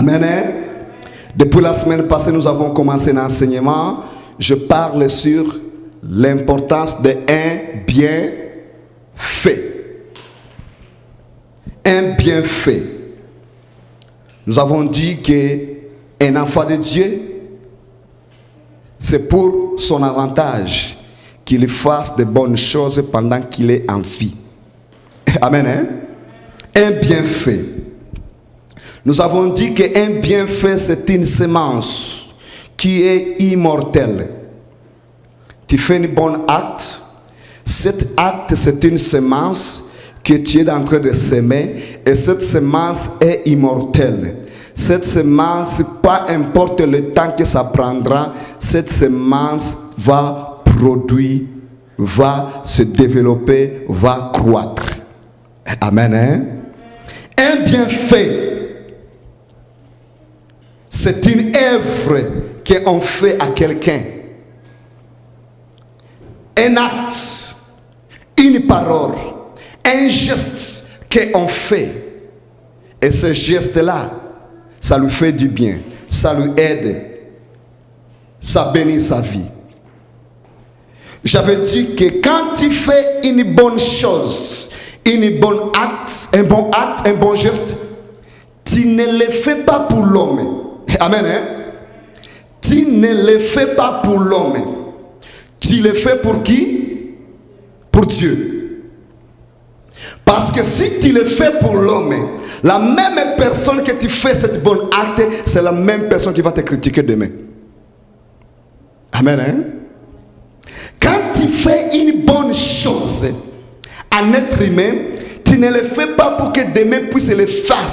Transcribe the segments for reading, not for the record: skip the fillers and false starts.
Amen. Hein? Depuis la semaine passée, nous avons commencé l'enseignement. Je parle sur l'importance de un bienfait. Un bienfait. Nous avons dit qu'un enfant de Dieu, c'est pour son avantage qu'il fasse de bonnes choses pendant qu'il est en vie. Amen. Hein? Un bienfait. Nous avons dit qu'un bienfait, c'est une semence qui est immortelle. Tu fais un bon acte. Cet acte, c'est une semence que tu es en train de semer. Et cette semence est immortelle. Cette semence, peu importe le temps que ça prendra, cette semence va produire, va se développer, va croître. Amen. Hein? Un bienfait, c'est une œuvre qu'on fait à quelqu'un. Un acte, une parole, un geste qu'on fait. Et ce geste-là, ça lui fait du bien, ça lui aide, ça bénit sa vie. J'avais dit que quand tu fais une bonne chose, un bon acte, un bon geste, tu ne le fais pas pour l'homme. Amen. Hein? Tu ne le fais pas pour l'homme. Tu le fais pour qui? Pour Dieu. Parce que si tu le fais pour l'homme, la même personne que tu fais cette bonne acte, c'est la même personne qui va te critiquer demain. Amen. Hein? Quand tu fais une bonne chose à un être humain, tu ne le fais pas pour que demain puisse le faire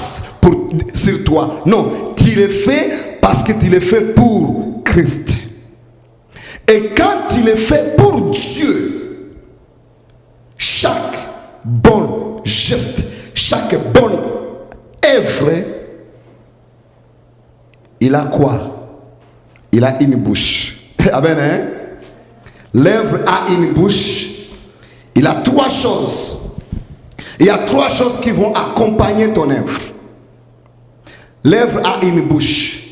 sur toi. Non, tu le fais parce que tu le fais pour Christ. Et quand tu le fais pour Dieu, chaque bon geste, chaque bonne œuvre, il a quoi? Il a une bouche. Amen. Hein? L'œuvre a une bouche. Il a trois choses. Il y a trois choses qui vont accompagner ton œuvre. L'œuvre a une bouche.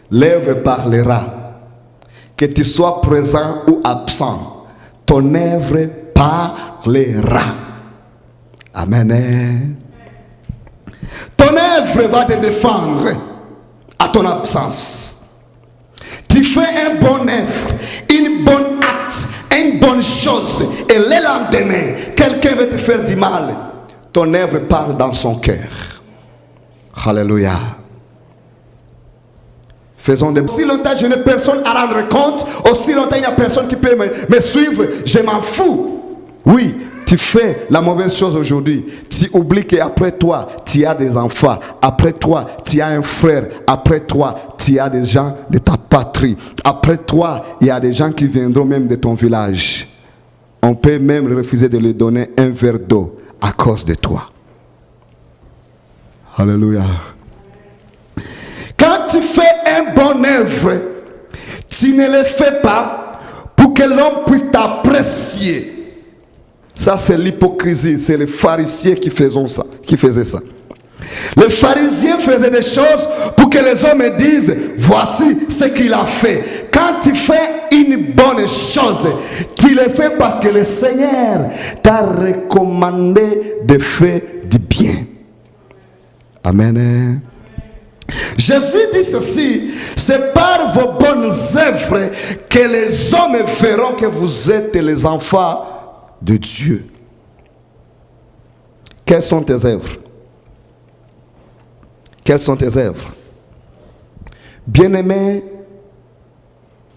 L'œuvre parlera. Que tu sois présent ou absent, ton œuvre parlera. Amen. Ton œuvre va te défendre à ton absence. Tu fais un bon œuvre, une bonne acte, une bonne chose, et le lendemain, quelqu'un veut te faire du mal. Ton œuvre parle dans son cœur. Alléluia. Faisons des... Aussi longtemps je n'ai personne à rendre compte, aussi longtemps il n'y a personne qui peut me suivre, je m'en fous. Oui, tu fais la mauvaise chose aujourd'hui. Tu oublies qu'après toi, tu as des enfants. Après toi, tu as un frère. Après toi, tu as des gens de ta patrie. Après toi, il y a des gens qui viendront même de ton village. On peut même refuser de lui donner un verre d'eau à cause de toi. Alléluia. Quand tu fais un bon œuvre, tu ne le fais pas pour que l'homme puisse t'apprécier. Ça, c'est l'hypocrisie. C'est les pharisiens qui faisaient ça. Les pharisiens faisaient des choses pour que les hommes disent, voici ce qu'il a fait. Quand tu fais une bonne chose, tu le fais parce que le Seigneur t'a recommandé de faire du bien. Amen. Jésus dit ceci, c'est par vos bonnes œuvres que les hommes verront que vous êtes les enfants de Dieu. Quelles sont tes œuvres? Quelles sont tes œuvres? Bien-aimés,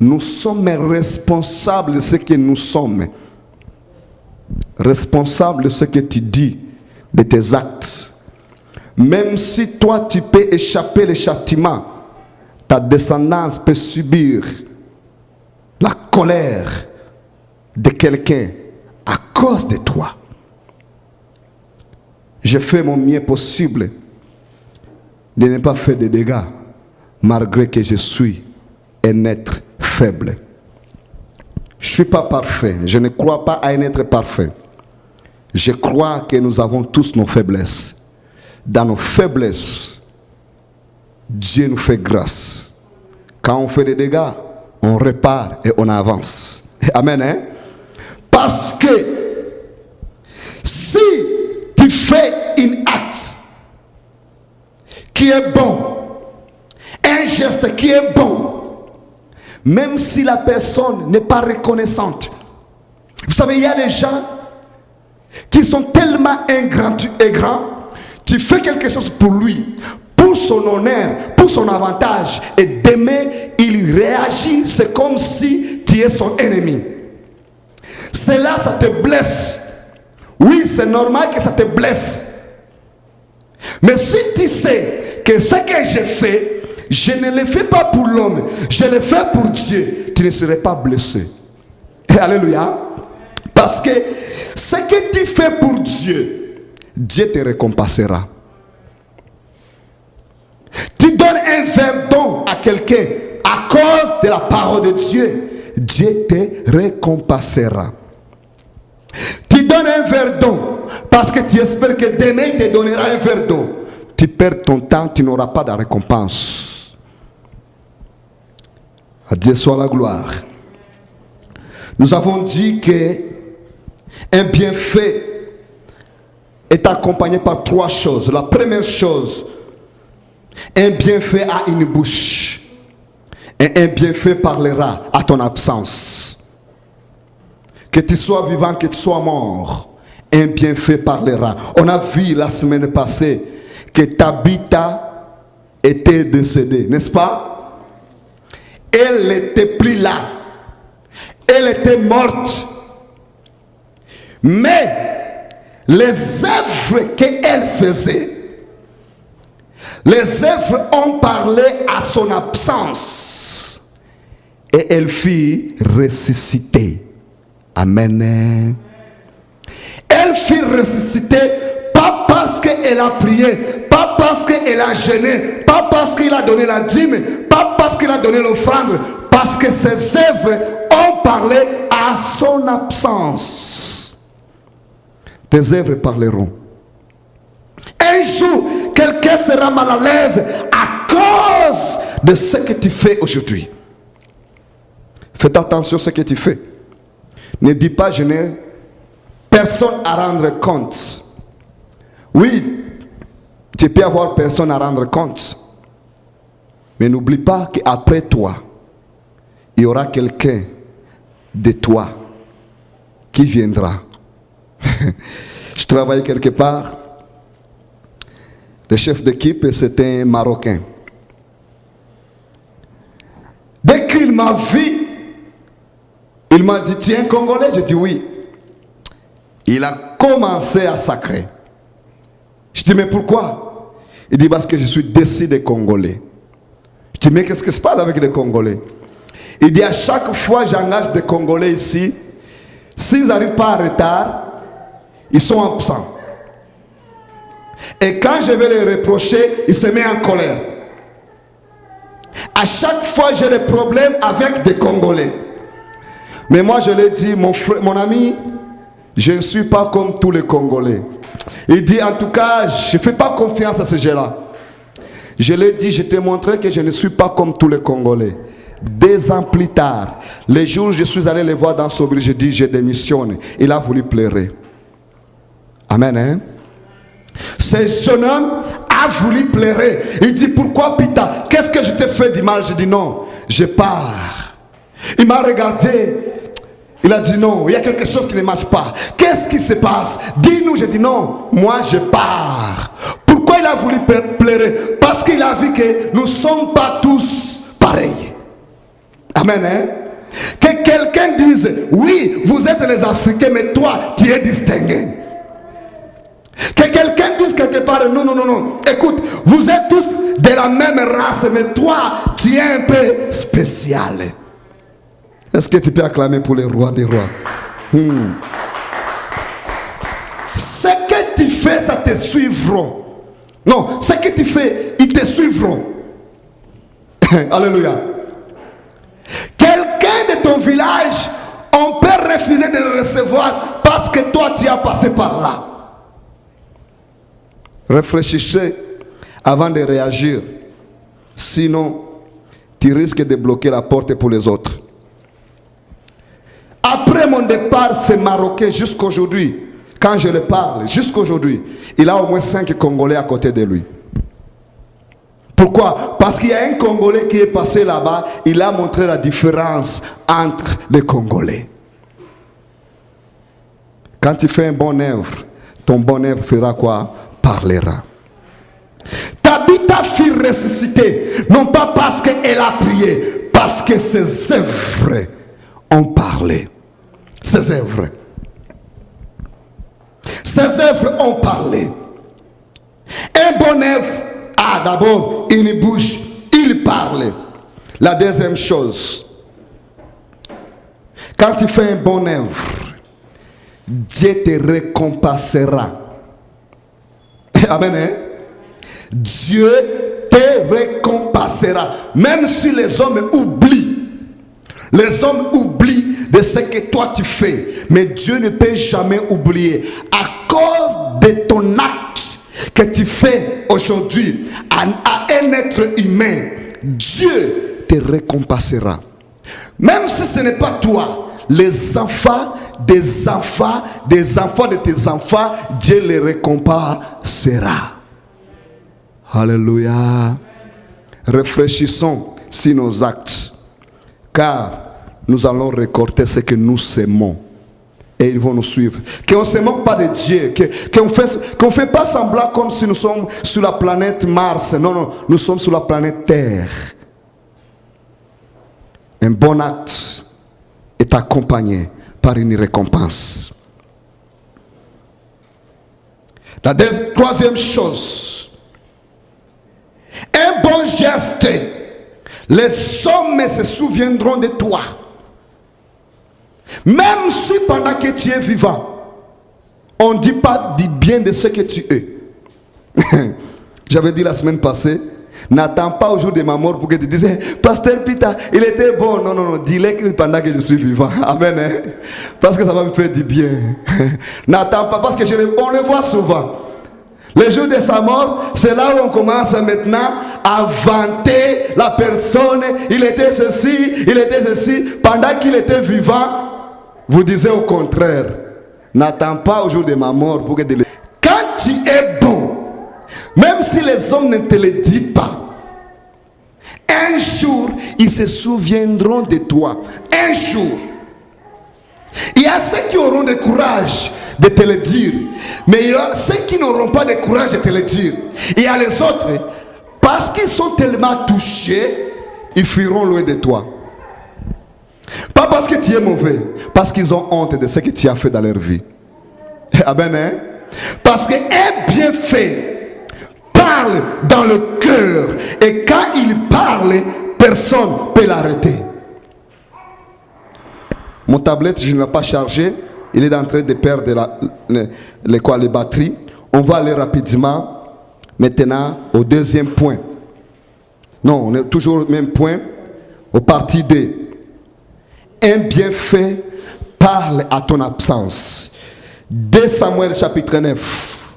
nous sommes responsables de ce que nous sommes. Responsables de ce que tu dis, de tes actes. Même si toi tu peux échapper le châtiment, ta descendance peut subir la colère de quelqu'un à cause de toi. Je fais mon mieux possible de ne pas faire de dégâts, malgré que je suis un être faible. Je ne suis pas parfait, je ne crois pas à un être parfait. Je crois que nous avons tous nos faiblesses. Dans nos faiblesses, Dieu nous fait grâce. Quand on fait des dégâts, on répare et on avance. Amen, hein? Parce que si tu fais un acte qui est bon, un geste qui est bon, même si la personne n'est pas reconnaissante. Vous savez, il y a des gens qui sont tellement ingrats, tu fais quelque chose pour lui, pour son honneur, pour son avantage, et demain, il réagit, c'est comme si tu es son ennemi. Cela, ça te blesse. Oui, c'est normal que ça te blesse. Mais si tu sais que ce que j'ai fait, je ne le fais pas pour l'homme, je le fais pour Dieu, tu ne serais pas blessé. Alléluia. Parce que ce que tu fais pour Dieu, Dieu te récompensera. Tu donnes un verre d'eau à quelqu'un à cause de la parole de Dieu, Dieu te récompensera. Tu donnes un verre d'eau parce que tu espères que demain il te donnera un verre d'eau. Tu perds ton temps, tu n'auras pas de récompense. À Dieu soit la gloire. Nous avons dit que un bienfait est accompagné par 3 choses. La première chose, un bienfait a une bouche. Et un bienfait parlera à ton absence. Que tu sois vivant, que tu sois mort, un bienfait parlera. On a vu la semaine passée que Tabitha était décédée, n'est-ce pas? Elle n'était plus là. Elle était morte. Mais les œuvres qu'elle faisait, les œuvres ont parlé à son absence. Et elle fut ressuscitée. Amen. Elle fut ressuscitée, pas parce qu'elle a prié, pas parce qu'elle a jeûné, pas parce qu'il a donné la dîme, pas parce qu'il a donné l'offrande, parce que ses œuvres ont parlé à son absence. Tes œuvres parleront. Un jour, quelqu'un sera mal à l'aise à cause de ce que tu fais aujourd'hui. Faites attention à ce que tu fais. Ne dis pas, je n'ai personne à rendre compte. Oui, tu peux avoir personne à rendre compte. Mais n'oublie pas qu'après toi, il y aura quelqu'un de toi qui viendra. Je travaillais quelque part. Le chef d'équipe, c'était un Marocain. Dès qu'il m'a vu, il m'a dit, tu es un Congolais? J'ai dit oui. Il a commencé à sacrer. Je dis, mais pourquoi? Il dit, parce que je suis déçu des Congolais. Je dis, mais qu'est-ce qui se passe avec les Congolais? Il dit, à chaque fois j'engage des Congolais ici, s'ils n'arrivent pas en retard, ils sont absents. Et quand je vais les reprocher, ils se mettent en colère. À chaque fois j'ai des problèmes avec des Congolais. Mais moi je lui ai dit, mon ami, je ne suis pas comme tous les Congolais. Il dit, en tout cas, je ne fais pas confiance à ce gars-là. Je lui ai dit, je t'ai montré que je ne suis pas comme tous les Congolais. 2 ans plus tard, les jours où je suis allé les voir dans Sobri, j'ai dit, je démissionne. Il a voulu pleurer. Amen, hein? Ce jeune homme a voulu pleurer. Il dit, pourquoi Pita? Qu'est-ce que je t'ai fait du mal? Je dis, non, je pars. Il m'a regardé. Il a dit, non, il y a quelque chose qui ne marche pas. Qu'est-ce qui se passe? Dis-nous. J'ai dit, non, moi je pars. Pourquoi il a voulu pleurer? Parce qu'il a vu que nous ne sommes pas tous pareils. Amen, hein? Que quelqu'un dise, oui, vous êtes les Africains, mais toi, tu es distingué. Que quelqu'un dise quelque part, non, non, non, non. Écoute, vous êtes tous de la même race, mais toi, tu es un peu spécial. Est-ce que tu peux acclamer pour les rois des rois? Ce que tu fais, ça te suivra. Non, ce que tu fais, ils te suivront. Alléluia. Quelqu'un de ton village, on peut refuser de le recevoir parce que toi, tu as passé par là. Réfléchissez avant de réagir. Sinon, tu risques de bloquer la porte pour les autres. Après mon départ, ce Marocain, jusqu'aujourd'hui, quand je le parle, jusqu'aujourd'hui, il a au moins 5 Congolais à côté de lui. Pourquoi? Parce qu'il y a un Congolais qui est passé là-bas, il a montré la différence entre les Congolais. Quand tu fais un bon œuvre, ton bon œuvre fera quoi? Parlera. Tabitha fut ressuscitée, non pas parce qu'elle a prié, parce que ses œuvres ont parlé. Ses œuvres. Ses œuvres ont parlé. Un bon œuvre a d'abord une bouche, il parle. La deuxième chose, quand tu fais un bon œuvre, Dieu te récompensera. Amen. Hein? Dieu te récompensera. Même si les hommes oublient. Les hommes oublient de ce que toi tu fais. Mais Dieu ne peut jamais oublier. À cause de ton acte que tu fais aujourd'hui à un être humain, Dieu te récompensera. Même si ce n'est pas toi, les enfants des enfants des enfants de tes enfants, Dieu les récompensera. Alléluia. Réfléchissons sur nos actes, car nous allons récolter ce que nous sémons. Et ils vont nous suivre. Qu'on ne se moque pas de Dieu. Qu'on ne fait pas semblant comme si nous sommes sur la planète Mars. Non, non, nous sommes sur la planète Terre. Un bon acte est accompagné par une récompense. La troisième chose, un bon geste, les hommes se souviendront de toi. Même si pendant que tu es vivant, on ne dit pas du bien de ce que tu es. J'avais dit la semaine passée, n'attends pas au jour de ma mort pour que tu dises, Pasteur Peter, il était bon. Non, non, non, dis-le que pendant que je suis vivant. Amen. Hein? Parce que ça va me faire du bien. N'attends pas, parce que on le voit souvent. Le jour de sa mort, c'est là où on commence maintenant à vanter la personne. Il était ceci, il était ceci. Pendant qu'il était vivant, vous disiez au contraire. N'attends pas au jour de ma mort pour que tu le... Quand tu es bon, même si les hommes ne te le disent pas, un jour, ils se souviendront de toi. Un jour. Il y a ceux qui auront le courage de te le dire. Mais il y a ceux qui n'auront pas le courage de te le dire. Il y a les autres, parce qu'ils sont tellement touchés, ils fuiront loin de toi. Pas parce que tu es mauvais, parce qu'ils ont honte de ce que tu as fait dans leur vie. Amen, hein? Parce qu'un bienfait parle dans le cœur. Et quand il parle, personne ne peut l'arrêter. Mon tablette, je ne l'ai pas chargé. Il est en train de perdre les batteries. On va aller rapidement maintenant au deuxième point. Non, on est toujours au même point. Au parti 2. Un bienfait parle à ton absence. 2 Samuel chapitre 9.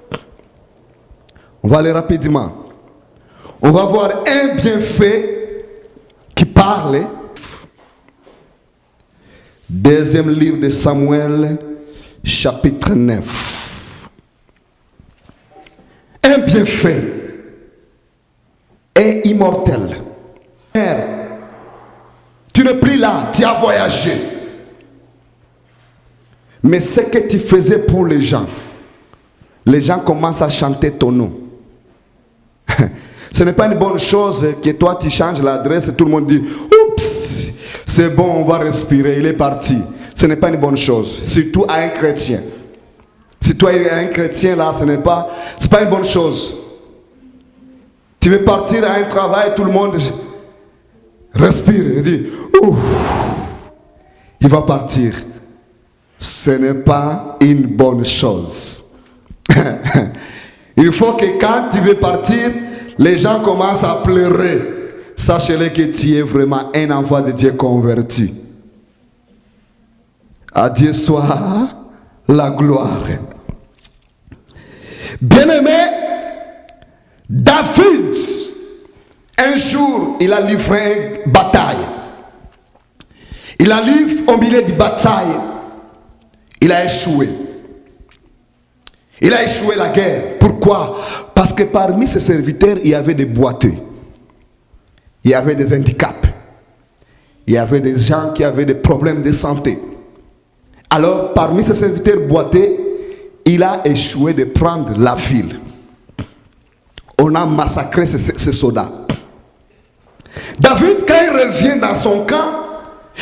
On va aller rapidement. On va voir un bienfait qui parle. Deuxième livre de Samuel, chapitre 9. Un bienfait est immortel. Tu n'es plus là, tu as voyagé. Mais ce que tu faisais pour les gens commencent à chanter ton nom. Ce n'est pas une bonne chose que toi tu changes l'adresse et tout le monde dit oups, c'est bon, on va respirer, il est parti. Ce n'est pas une bonne chose, surtout à un chrétien. Si toi es un chrétien là, ce n'est pas une bonne chose. Tu veux partir à un travail, tout le monde respire et dit ouf, il va partir. Ce n'est pas une bonne chose. Il faut que quand tu veux partir, les gens commencent à pleurer. Sachez-le que tu es vraiment un enfant de Dieu converti. À Dieu soit la gloire. Bien-aimé, David Un jour, il a livré une bataille. Il a livré au milieu de bataille. Il a échoué. Il a échoué la guerre. Pourquoi? Parce que parmi ses serviteurs, il y avait des boiteux. Il y avait des handicaps. Il y avait des gens qui avaient des problèmes de santé. Alors, parmi ses serviteurs boiteux, il a échoué de prendre la ville. On a massacré ces soldats. David, quand il revient dans son camp,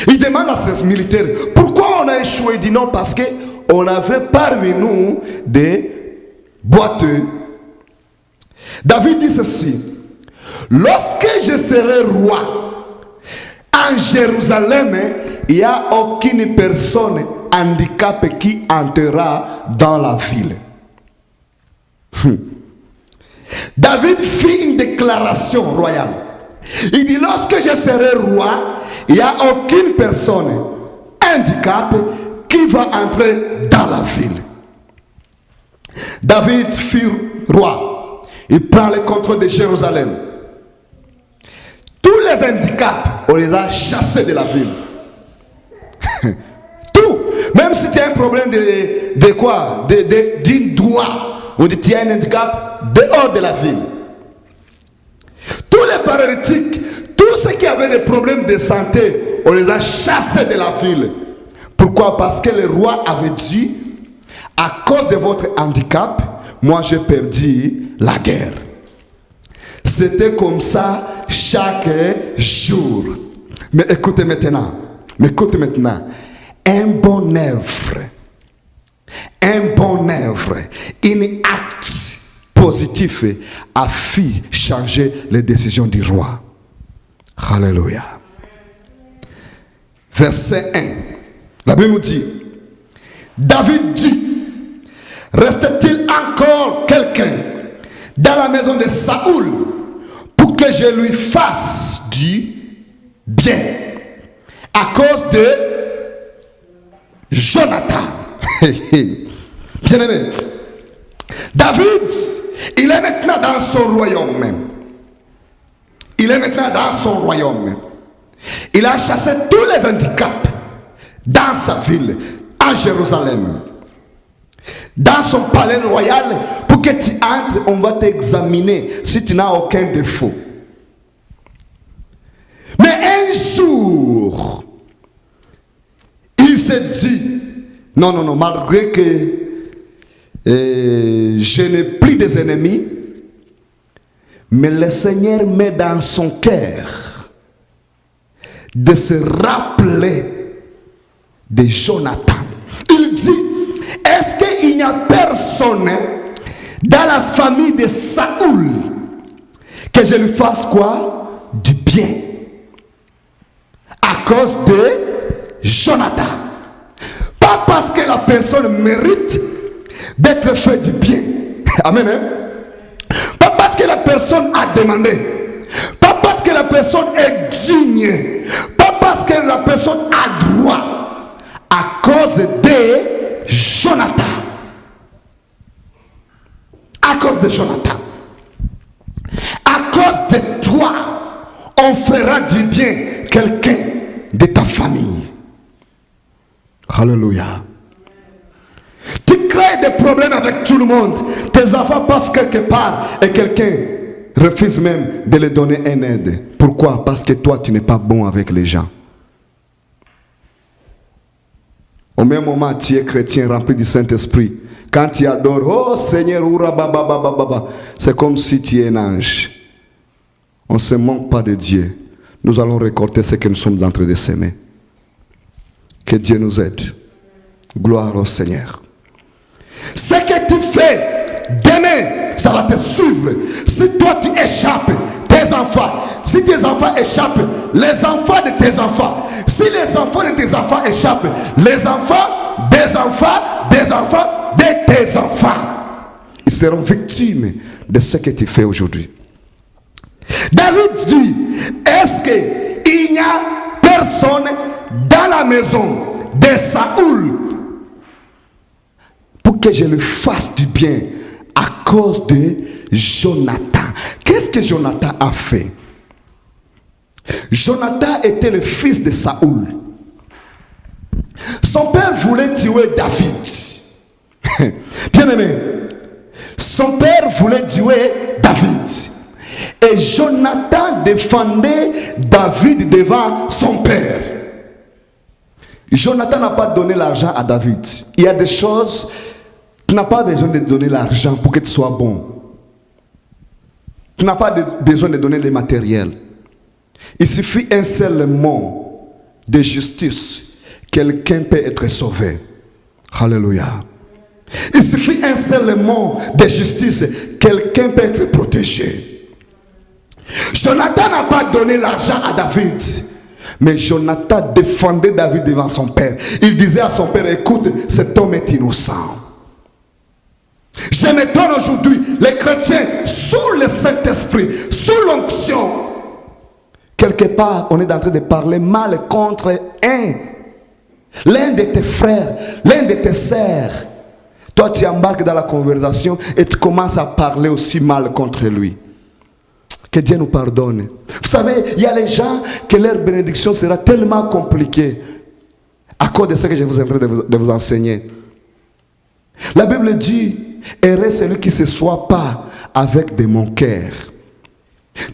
il demande à ses militaires, pourquoi on a échoué? Il dit non, parce qu'on avait parmi nous des boiteux. David dit ceci, lorsque je serai roi en Jérusalem, il n'y a aucune personne handicapée qui entrera dans la ville. David fit une déclaration royale. Il dit, lorsque je serai roi, il n'y a aucune personne handicapée qui va entrer dans la ville. David fut roi. Il prend le contrôle de Jérusalem. Tous les handicaps, on les a chassés de la ville. Tout. Même si tu as un problème de quoi? D'un doigt, ou tu as un handicap dehors de la ville. Tous les paralytiques, tous ceux qui avaient des problèmes de santé, on les a chassés de la ville. Pourquoi? Parce que le roi avait dit, à cause de votre handicap, moi j'ai perdu la guerre. C'était comme ça chaque jour. Mais écoutez maintenant, un bon œuvre, un acte positif a fait changer les décisions du roi. Alléluia. Verset 1. La Bible nous dit, David dit, reste-t-il encore quelqu'un dans la maison de Saoul pour que je lui fasse du bien à cause de Jonathan? Bien-aimé, David, il est maintenant dans son royaume même. Il est maintenant dans son royaume. Il a chassé tous les handicaps dans sa ville, en Jérusalem, dans son palais royal, pour que tu entres, on va t'examiner si tu n'as aucun défaut. Mais un jour, il s'est dit, non, malgré que je n'ai plus des ennemis, mais le Seigneur met dans son cœur de se rappeler de Jonathan. Il dit, est-ce qu'il n'y a personne dans la famille de Saoul que je lui fasse quoi? Du bien à cause de Jonathan. Pas parce que la personne mérite d'être fait du bien. Amen. Pas parce que la personne a demandé. Pas parce que la personne est digne. Pas parce que la personne a droit. À cause de Jonathan. À cause de Jonathan. À cause de toi, on fera du bien quelqu'un de ta famille. Alléluia. Tu crées des problèmes avec tout le monde. Tes enfants passent quelque part et quelqu'un refuse même de les donner une aide. Pourquoi? Parce que toi, tu n'es pas bon avec les gens. Au même moment, tu es chrétien rempli du Saint-Esprit. Quand tu adores, oh Seigneur, c'est comme si tu es un ange. On ne se manque pas de Dieu. Nous allons récolter ce que nous sommes en train de s'aimer. Que Dieu nous aide. Gloire au Seigneur. Ce que tu fais demain, ça va te suivre. Si toi tu échappes, tes enfants, si tes enfants échappent, les enfants de tes enfants, si les enfants de tes enfants échappent, les enfants des enfants des enfants de tes enfants, ils seront victimes de ce que tu fais aujourd'hui. David dit, est-ce qu'il n'y a personne dans la maison de Saoul pour que je lui fasse du bien à cause de Jonathan? Qu'est-ce que Jonathan a fait? Jonathan était le fils de Saoul. Son père voulait tuer David. Bien aimé, son père voulait tuer David. Et Jonathan défendait David devant son père. Jonathan n'a pas donné l'argent à David. Il y a des choses, tu n'as pas besoin de donner l'argent pour que tu sois bon. Tu n'as pas besoin de donner le matériel. Il suffit un seul mot de justice. Quelqu'un peut être sauvé. Alléluia. Il suffit un seul mot de justice. Quelqu'un peut être protégé. Jonathan n'a pas donné l'argent à David. Mais Jonathan défendait David devant son père. Il disait à son père, écoute, cet homme est innocent. Je m'étonne aujourd'hui, les chrétiens, sous le Saint-Esprit, sous l'onction, quelque part, on est en train de parler mal contre l'un de tes frères, l'un de tes sœurs. Toi, tu embarques dans la conversation et tu commences à parler aussi mal contre lui. Que Dieu nous pardonne. Vous savez, il y a les gens que leur bénédiction sera tellement compliquée à cause de ce que je vous ai en train de vous enseigner. La Bible dit, heureux celui qui ne se soit pas avec de mon cœur.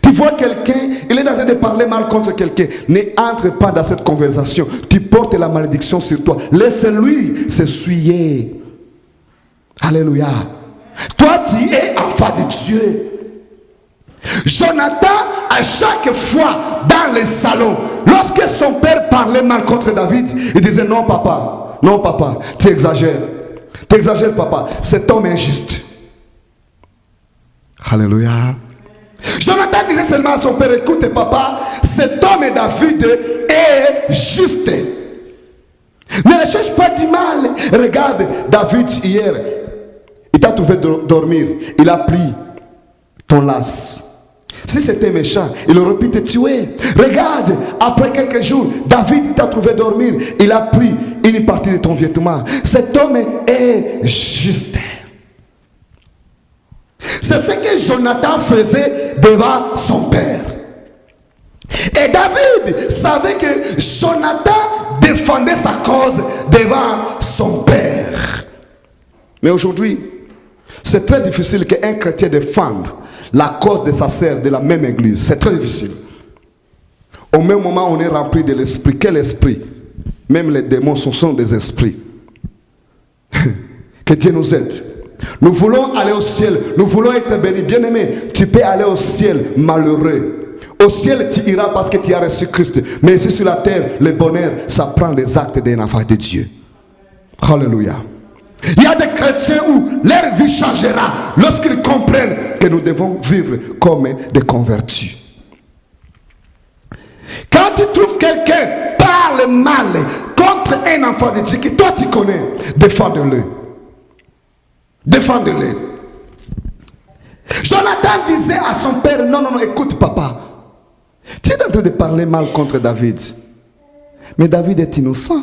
Tu vois quelqu'un, il est en train de parler mal contre quelqu'un. N'entre pas dans cette conversation. Tu portes la malédiction sur toi. Laisse-lui s'essuyer. Alléluia. Toi, tu es enfant de Dieu. Jonathan, à chaque fois dans les salons, lorsque son père parlait mal contre David, il disait non papa, tu exagères. Tu exagères papa, cet homme est injuste. Alléluia. Jonathan disait seulement à son père, écoute papa, cet homme David est juste. Ne le cherche pas du mal. Regarde David hier, il t'a trouvé dormir, il a pris ton lasso. Si c'était méchant, il aurait pu te tuer. Regarde, après quelques jours, David t'a trouvé dormir. Il a pris une partie de ton vêtement. Cet homme est juste. C'est ce que Jonathan faisait devant son père. Et David savait que Jonathan défendait sa cause devant son père. Mais aujourd'hui, c'est très difficile qu'un chrétien défende la cause de sa sœur de la même église. C'est très difficile. Au même moment, on est rempli de l'esprit. Quel esprit? Même les démons sont des esprits. Que Dieu nous aide. Nous voulons aller au ciel. Nous voulons être bénis. Bien-aimé, tu peux aller au ciel malheureux. Au ciel, tu iras parce que tu as reçu Christ. Mais ici sur la terre, le bonheur, ça prend les actes d'un enfant de Dieu. Alléluia. Il y a des chrétiens où leur vie changera lorsqu'ils comprennent que nous devons vivre comme des convertis. Quand tu trouves quelqu'un parle mal contre un enfant de Dieu que toi tu connais, défends-le. Défends-le. Jonathan disait à son père, non, écoute papa, tu es en train de parler mal contre David. Mais David est innocent.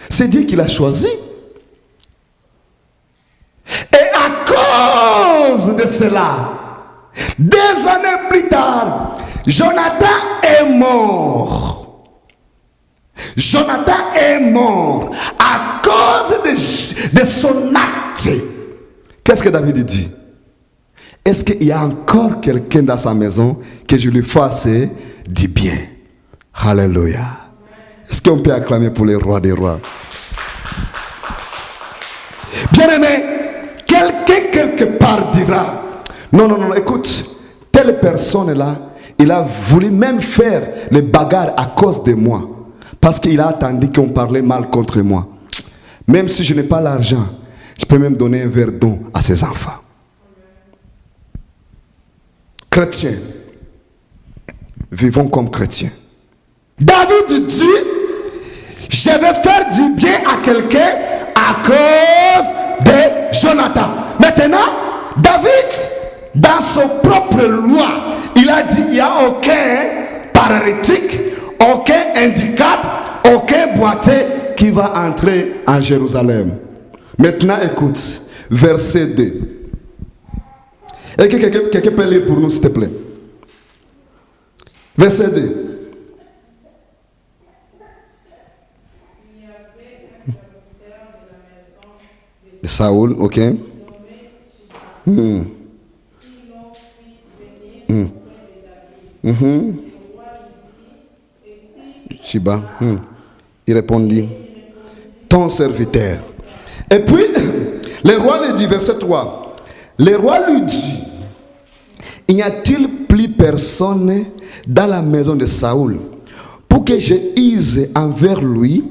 C'est Dieu qui l'a choisi. Et à cause de cela, des années plus tard, Jonathan est mort. Jonathan est mort à cause de son acte. Qu'est-ce que David dit? Est-ce qu'il y a encore quelqu'un dans sa maison que je lui fasse du bien? Alléluia. Est-ce qu'on peut acclamer pour les rois des rois? Bien-aimé, quelqu'un quelque part dira, non, écoute, telle personne-là, il a voulu même faire les bagarres à cause de moi. Parce qu'il a attendu qu'on parlait mal contre moi. Même si je n'ai pas l'argent, je peux même donner un verre d'eau à ses enfants. Chrétiens, vivons comme chrétiens. David dit, je vais faire du bien à quelqu'un à cause de Jonathan. Maintenant, David, dans son propre loi, il a dit, il n'y a aucun paralytique, aucun handicap, aucun boiteux qui va entrer en Jérusalem. Maintenant, écoute, verset 2. Et quelqu'un peut lire pour nous, s'il te plaît. Verset 2. Saoul, ok. Chiba. Il répondit, ton serviteur. Et puis, le roi lui dit, verset 3, le roi lui dit, il n'y a-t-il plus personne dans la maison de Saoul pour que je use envers lui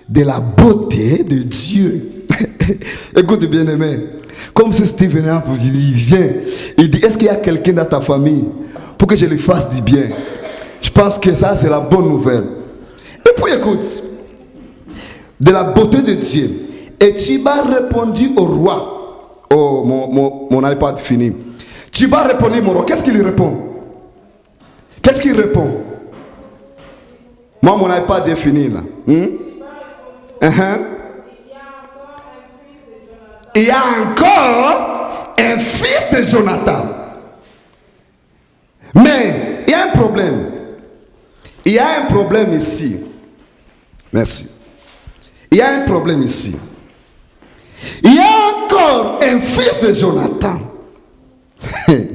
de la beauté de Dieu? Écoute bien aimé, comme si Steve venait pour dire, il vient, il dit, est-ce qu'il y a quelqu'un dans ta famille pour que je lui fasse du bien? Je pense que ça c'est la bonne nouvelle. Et puis écoute, de la beauté de Dieu. Et Chiba répondit au roi. Oh, mon iPad fini. Chiba répondit au roi. Qu'est-ce qu'il lui répond? Qu'est-ce qu'il répond? Moi, mon iPad est fini là. Il y a encore un fils de Jonathan. Mais il y a un problème. Il y a un problème ici. Merci. Il y a un problème ici. Il y a encore un fils de Jonathan. Mais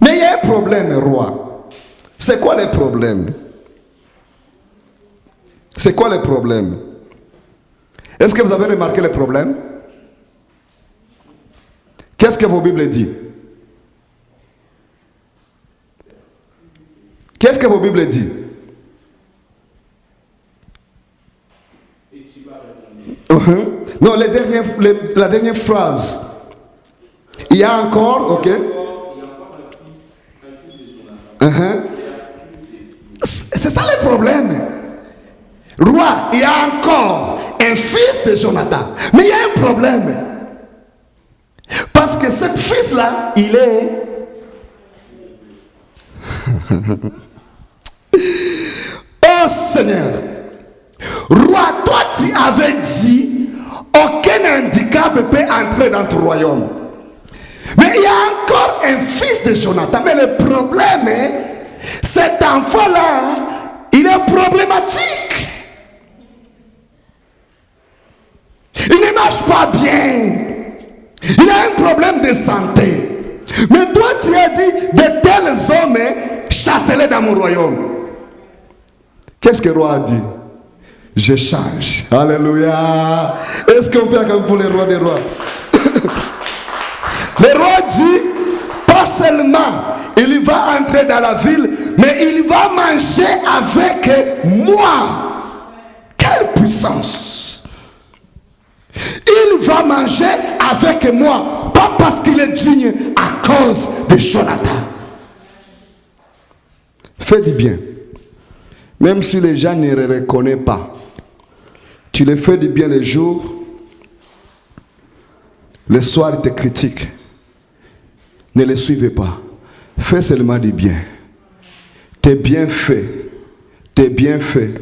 il y a un problème, roi. C'est quoi le problème? C'est quoi le problème? Est-ce que vous avez remarqué le problème? Qu'est-ce que vos Bibles disent? Qu'est-ce que vos Bibles disent? Non, la dernière phrase. Il y a encore, ok. C'est ça le problème. Roi, il y a encore un fils de Jonathan. Mais il y a un problème. Parce que ce fils-là, il est... Oh Seigneur. Roi, toi tu avais dit, aucun handicap peut entrer dans ton royaume. Mais il y a encore un fils de Jonathan. Mais le problème est, cet enfant-là, il est problématique. Il ne marche pas bien. Il a un problème de santé. Mais toi tu as dit, de tels hommes, chassez-les dans mon royaume. Qu'est-ce que le roi a dit? Je change. Alléluia. Est-ce qu'on peut acclamer pour le roi des rois? Le roi dit, pas seulement il va entrer dans la ville, mais il va manger avec moi. Quelle puissance! Il va manger avec moi, pas parce qu'il est digne, à cause de Jonathan. Fais du bien. Même si les gens ne le reconnaissent pas, tu le fais du bien le jour, le soir ils te critiquent. Ne les suivez pas. Fais seulement du bien. T'es bien fait. T'es bien fait.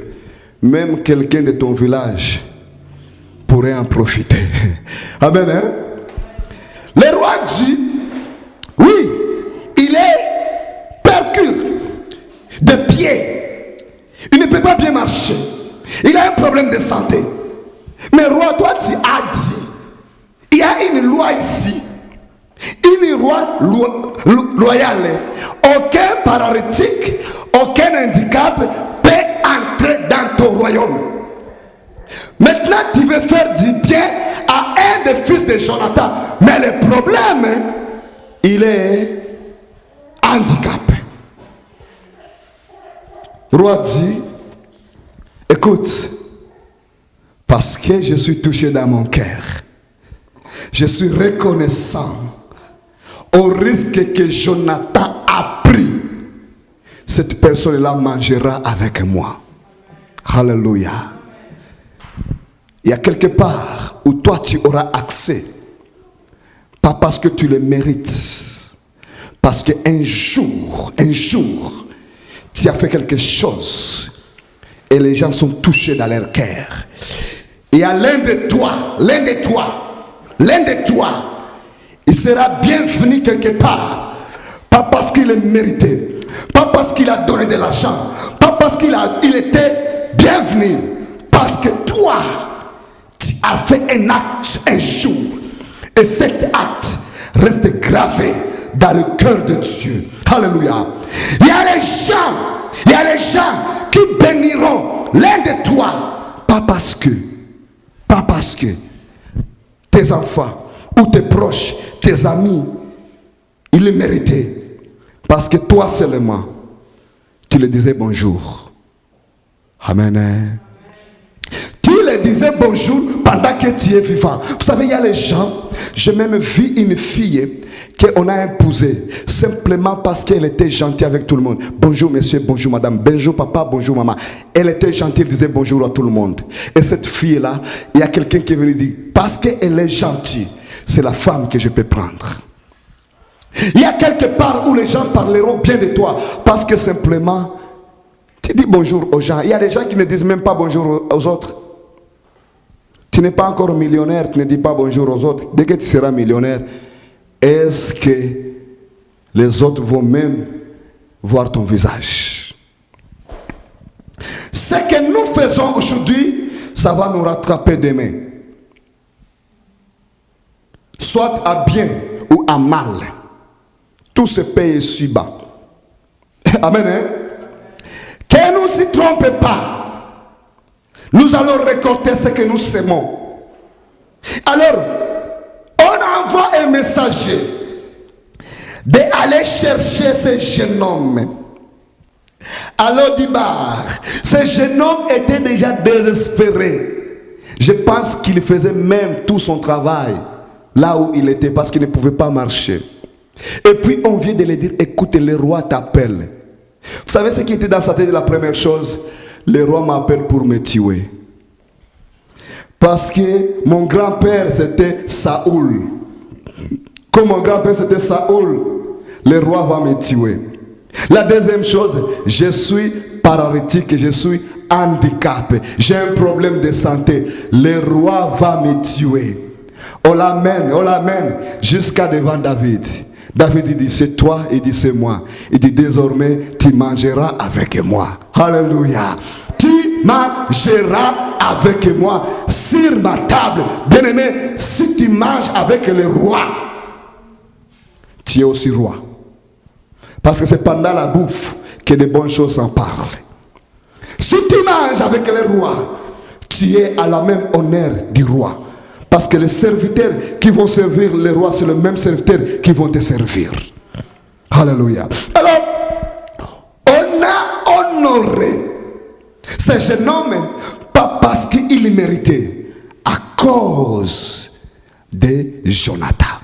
Même quelqu'un de ton village pourrait en profiter. Amen. Hein? Le roi dit, oui, il est percure de pied. Il ne peut pas bien marcher. Il a un problème de santé. Mais roi, toi tu as dit, il y a une loi ici. Une loi loyale. Aucun paralytique, aucun handicap peut entrer dans ton royaume. Maintenant, tu veux faire du bien à un des fils de Jonathan. Mais le problème, il est handicapé. Le roi dit, écoute, parce que je suis touché dans mon cœur, je suis reconnaissant au risque que Jonathan a pris. Cette personne-là mangera avec moi. Alléluia. Il y a quelque part où toi tu auras accès. Pas parce que tu le mérites. Parce qu'un jour, tu as fait quelque chose. Et les gens sont touchés dans leur cœur. Il y a l'un de toi, il sera bienvenu quelque part. Pas parce qu'il est mérité. Pas parce qu'il a donné de l'argent. Pas parce qu'il était bienvenu. Parce que toi, tu a fait un acte un jour. Et cet acte reste gravé dans le cœur de Dieu. Alléluia. Il y a les gens qui béniront l'un de toi, pas parce que tes enfants ou tes proches, tes amis, ils le méritaient. Parce que toi seulement, tu le disais bonjour. Amen. Tu le disais bonjour pendant que tu es vivant. Vous savez, il y a les gens, j'ai même vu une fille qu'on a épousée simplement parce qu'elle était gentille avec tout le monde. Bonjour monsieur, bonjour madame, bonjour papa, bonjour maman. Elle était gentille, elle disait bonjour à tout le monde. Et cette fille-là, il y a quelqu'un qui est venu dire, parce qu'elle est gentille, c'est la femme que je peux prendre. Il y a quelque part où les gens parleront bien de toi parce que simplement tu dis bonjour aux gens. Il y a des gens qui ne disent même pas bonjour aux autres. Tu n'es pas encore millionnaire, tu ne dis pas bonjour aux autres. Dès que tu seras millionnaire, est-ce que les autres vont même voir ton visage? Ce que nous faisons aujourd'hui, ça va nous rattraper demain. Soit à bien ou à mal. Tout se paye ici-bas. Amen. Hein? Que nous ne s'y trompons pas. Nous allons récolter ce que nous sémons. Alors, on envoie un messager d'aller chercher ce jeune homme. Alors, Dibar, ce jeune homme était déjà désespéré. Je pense qu'il faisait même tout son travail là où il était parce qu'il ne pouvait pas marcher. Et puis on vient de lui dire, écoute, le roi t'appelle. Vous savez ce qui était dans sa tête? La première chose, le roi m'appelle pour me tuer. Parce que mon grand-père c'était Saoul. Comme mon grand-père c'était Saoul, le roi va me tuer. La deuxième chose, je suis paralytique, je suis handicapé, j'ai un problème de santé, le roi va me tuer. On l'amène jusqu'à devant David. David dit, c'est toi, il dit, c'est moi. Il dit, désormais, tu mangeras avec moi. Alléluia. Tu mangeras avec moi sur ma table. Bien-aimé, si tu manges avec le roi, tu es aussi roi. Parce que c'est pendant la bouffe que de bonnes choses en parlent. Si tu manges avec le roi, tu es à la même honneur du roi. Parce que les serviteurs qui vont servir le roi, c'est le même serviteur qui vont te servir. Alléluia. Alors, on a honoré ce jeune homme, pas parce qu'il méritait, à cause de Jonathan.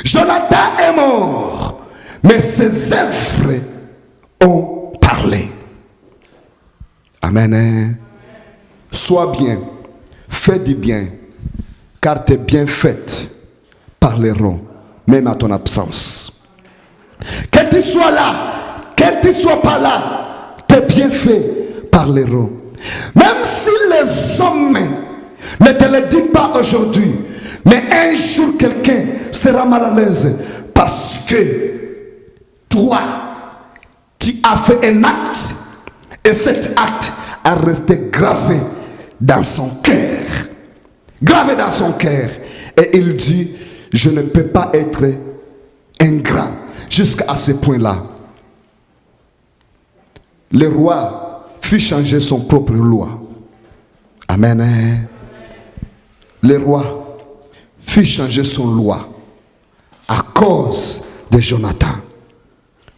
Jonathan est mort, mais ses œuvres ont parlé. Amen. Sois bien, fais du bien. Car tes bienfaits parleront, même à ton absence. Que tu sois là, que tu sois pas là, tes bienfaits parleront. Même si les hommes ne te le disent pas aujourd'hui, mais un jour quelqu'un sera mal à l'aise parce que toi, tu as fait un acte et cet acte a resté gravé dans son cœur. Gravé dans son cœur. Et il dit, je ne peux pas être ingrat jusqu'à ce point-là. Le roi fit changer son propre loi. Amen. Le roi fit changer son loi à cause de Jonathan.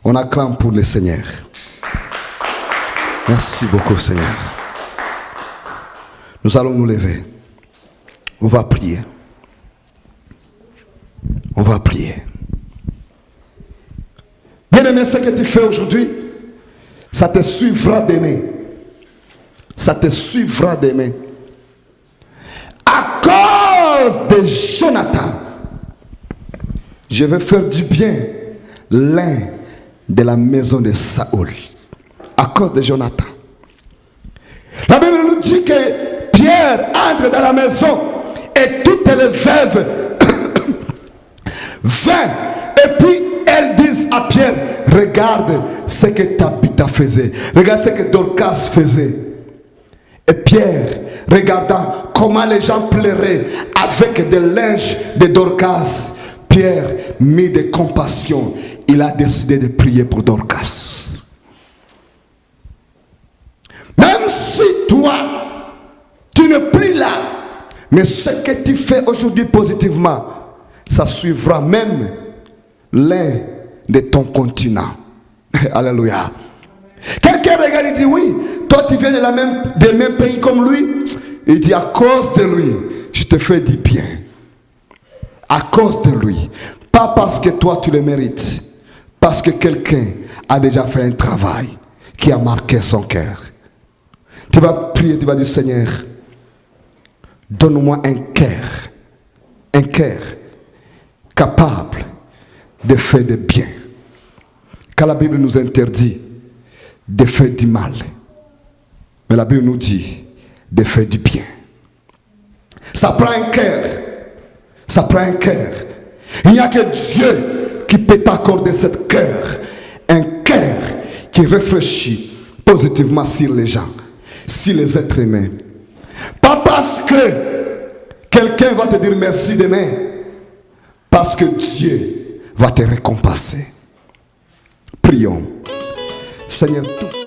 On acclame pour le Seigneur. Merci beaucoup, Seigneur. Nous allons nous lever. On va prier. On va prier. Bien-aimé, ce que tu fais aujourd'hui, ça te suivra demain. Ça te suivra demain. À cause de Jonathan, je vais faire du bien l'un de la maison de Saoul. À cause de Jonathan. La Bible nous dit que Pierre entre dans la maison et toutes les veuves vinrent. Et puis elles disent à Pierre, regarde ce que Tabitha faisait. Regarde ce que Dorcas faisait. Et Pierre regardant comment les gens pleuraient avec des linges de Dorcas, Pierre, mis de compassion, il a décidé de prier pour Dorcas. Même si toi, tu ne pries là, mais ce que tu fais aujourd'hui positivement, ça suivra même l'un de ton continent. Alléluia. Quelqu'un regarde et dit oui, toi tu viens du même pays comme lui. Il dit à cause de lui, je te fais du bien. À cause de lui. Pas parce que toi tu le mérites. Parce que quelqu'un a déjà fait un travail qui a marqué son cœur. Tu vas prier, tu vas dire Seigneur, donne-moi un cœur capable de faire du bien. Car la Bible nous interdit de faire du mal. Mais la Bible nous dit de faire du bien. Ça prend un cœur. Ça prend un cœur. Il n'y a que Dieu qui peut t'accorder ce cœur. Un cœur qui réfléchit positivement sur les gens, sur les êtres humains. Pas parce que quelqu'un va te dire merci demain. Parce que Dieu va te récompenser. Prions. Seigneur, tout